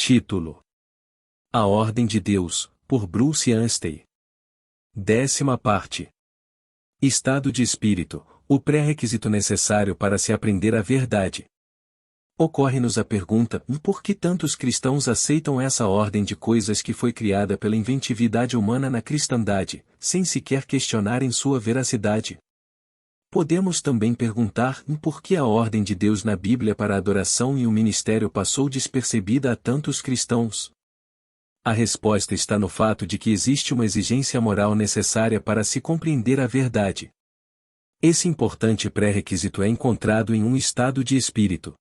Título: A Ordem de Deus, por Bruce Anstey. 10ª parte. Estado de espírito, o pré-requisito necessário para se aprender a verdade. Ocorre-nos a pergunta: por que tantos cristãos aceitam essa ordem de coisas que foi criada pela inventividade humana na cristandade, sem sequer questionarem sua veracidade? Podemos também perguntar: por que a ordem de Deus na Bíblia para a adoração e o ministério passou despercebida a tantos cristãos? A resposta está no fato de que existe uma exigência moral necessária para se compreender a verdade. Esse importante pré-requisito é encontrado em um estado de espírito.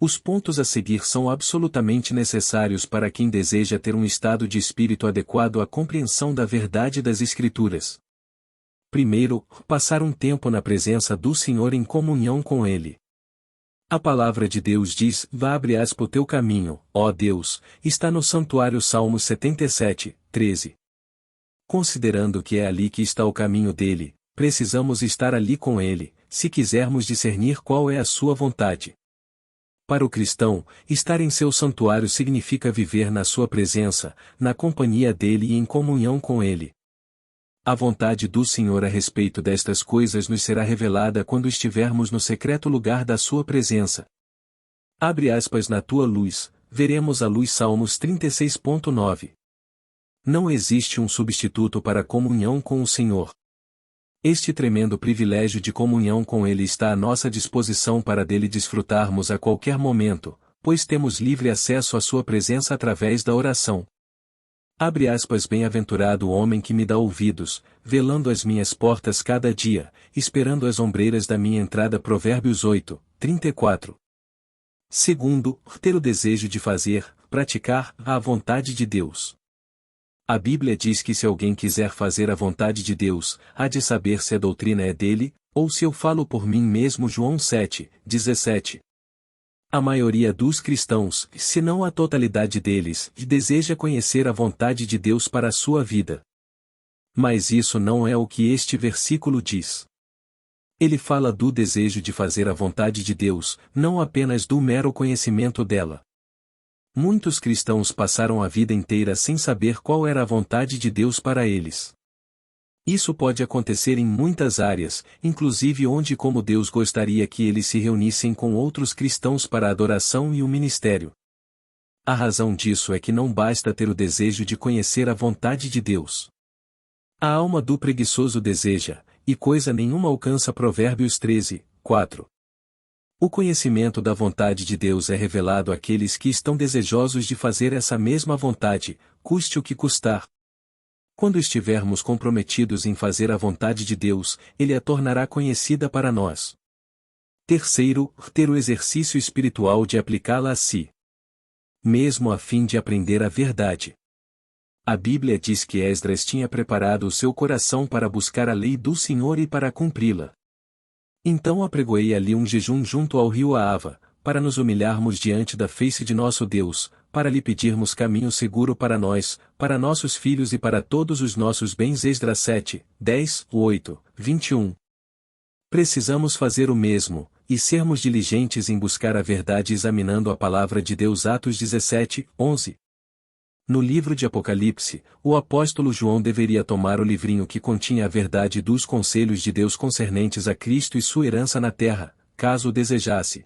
Os pontos a seguir são absolutamente necessários para quem deseja ter um estado de espírito adequado à compreensão da verdade das Escrituras. Primeiro, passar um tempo na presença do Senhor em comunhão com Ele. A palavra de Deus diz: abre o teu caminho, ó Deus, está no santuário. Salmos 77, 13. Considerando que é ali que está o caminho dele, precisamos estar ali com Ele, se quisermos discernir qual é a sua vontade. Para o cristão, estar em seu santuário significa viver na sua presença, na companhia dele e em comunhão com Ele. A vontade do Senhor a respeito destas coisas nos será revelada quando estivermos no secreto lugar da sua presença. Abre aspas na tua luz, veremos a luz. Salmos 36.9. Não existe um substituto para a comunhão com o Senhor. Este tremendo privilégio de comunhão com Ele está à nossa disposição para dele desfrutarmos a qualquer momento, pois temos livre acesso à sua presença através da oração. Abre aspas. Bem-aventurado o homem que me dá ouvidos, velando as minhas portas cada dia, esperando as ombreiras da minha entrada. Provérbios 8, 34. Segundo, ter o desejo de fazer, praticar, a vontade de Deus. A Bíblia diz que se alguém quiser fazer a vontade de Deus, há de saber se a doutrina é dele, ou se eu falo por mim mesmo. João 7, 17. A maioria dos cristãos, se não a totalidade deles, deseja conhecer a vontade de Deus para a sua vida. Mas isso não é o que este versículo diz. Ele fala do desejo de fazer a vontade de Deus, não apenas do mero conhecimento dela. Muitos cristãos passaram a vida inteira sem saber qual era a vontade de Deus para eles. Isso pode acontecer em muitas áreas, inclusive onde como Deus gostaria que eles se reunissem com outros cristãos para a adoração e o ministério. A razão disso é que não basta ter o desejo de conhecer a vontade de Deus. A alma do preguiçoso deseja, e coisa nenhuma alcança. Provérbios 13, 4. O conhecimento da vontade de Deus é revelado àqueles que estão desejosos de fazer essa mesma vontade, custe o que custar. Quando estivermos comprometidos em fazer a vontade de Deus, Ele a tornará conhecida para nós. Terceiro, ter o exercício espiritual de aplicá-la a si mesmo a fim de aprender a verdade. A Bíblia diz que Esdras tinha preparado o seu coração para buscar a lei do Senhor e para cumpri-la. Então apregoei ali um jejum junto ao rio Ahava, para nos humilharmos diante da face de nosso Deus, para lhe pedirmos caminho seguro para nós, para nossos filhos e para todos os nossos bens. Esdras 7, 10, 8, 21. Precisamos fazer o mesmo, e sermos diligentes em buscar a verdade examinando a palavra de Deus. Atos 17, 11. No livro de Apocalipse, o apóstolo João deveria tomar o livrinho que continha a verdade dos conselhos de Deus concernentes a Cristo e sua herança na terra, caso o desejasse.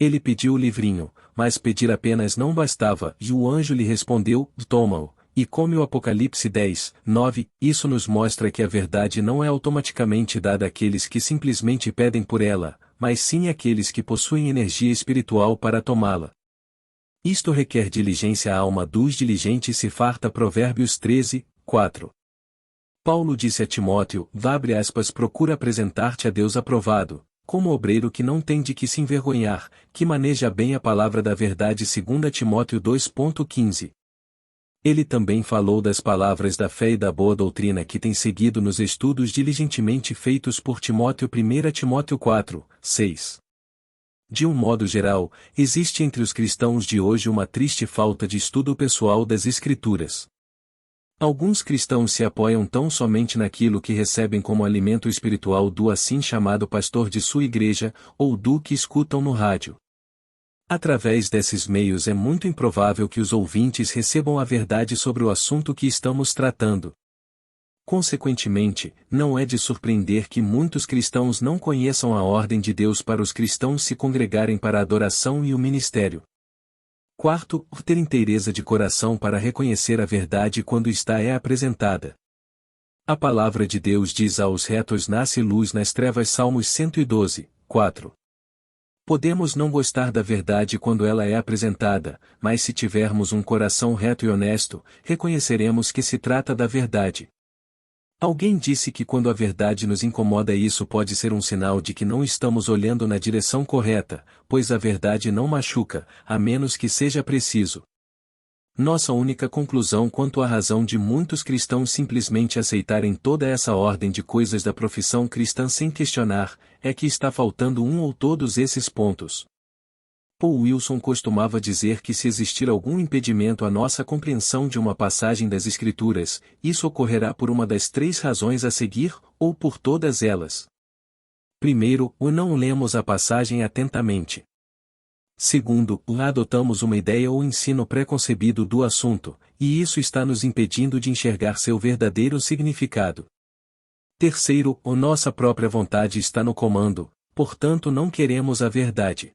Ele pediu o livrinho, mas pedir apenas não bastava, e o anjo lhe respondeu: toma-o, e come. O Apocalipse 10, 9, isso nos mostra que a verdade não é automaticamente dada àqueles que simplesmente pedem por ela, mas sim àqueles que possuem energia espiritual para tomá-la. Isto requer diligência. A alma dos diligentes se farta. Provérbios 13, 4. Paulo disse a Timóteo: abre aspas, procura apresentar-te a Deus aprovado, como obreiro que não tem de que se envergonhar, que maneja bem a palavra da verdade. 2 Timóteo 2.15. Ele também falou das palavras da fé e da boa doutrina que tem seguido nos estudos diligentemente feitos por Timóteo. 1 Timóteo 4, 6. De um modo geral, existe entre os cristãos de hoje uma triste falta de estudo pessoal das Escrituras. Alguns cristãos se apoiam tão somente naquilo que recebem como alimento espiritual do assim chamado pastor de sua igreja, ou do que escutam no rádio. Através desses meios é muito improvável que os ouvintes recebam a verdade sobre o assunto que estamos tratando. Consequentemente, não é de surpreender que muitos cristãos não conheçam a ordem de Deus para os cristãos se congregarem para a adoração e o ministério. Quarto, ter inteireza de coração para reconhecer a verdade quando está apresentada. A palavra de Deus diz aos retos: nasce luz nas trevas. Salmos 112, 4. Podemos não gostar da verdade quando ela é apresentada, mas se tivermos um coração reto e honesto, reconheceremos que se trata da verdade. Alguém disse que quando a verdade nos incomoda, isso pode ser um sinal de que não estamos olhando na direção correta, pois a verdade não machuca, a menos que seja preciso. Nossa única conclusão quanto à razão de muitos cristãos simplesmente aceitarem toda essa ordem de coisas da profissão cristã sem questionar, é que está faltando um ou todos esses pontos. Paul Wilson costumava dizer que se existir algum impedimento à nossa compreensão de uma passagem das Escrituras, isso ocorrerá por uma das três razões a seguir, ou por todas elas. Primeiro, não lemos a passagem atentamente. Segundo, adotamos uma ideia ou ensino preconcebido do assunto, e isso está nos impedindo de enxergar seu verdadeiro significado. Terceiro, nossa própria vontade está no comando, portanto não queremos a verdade.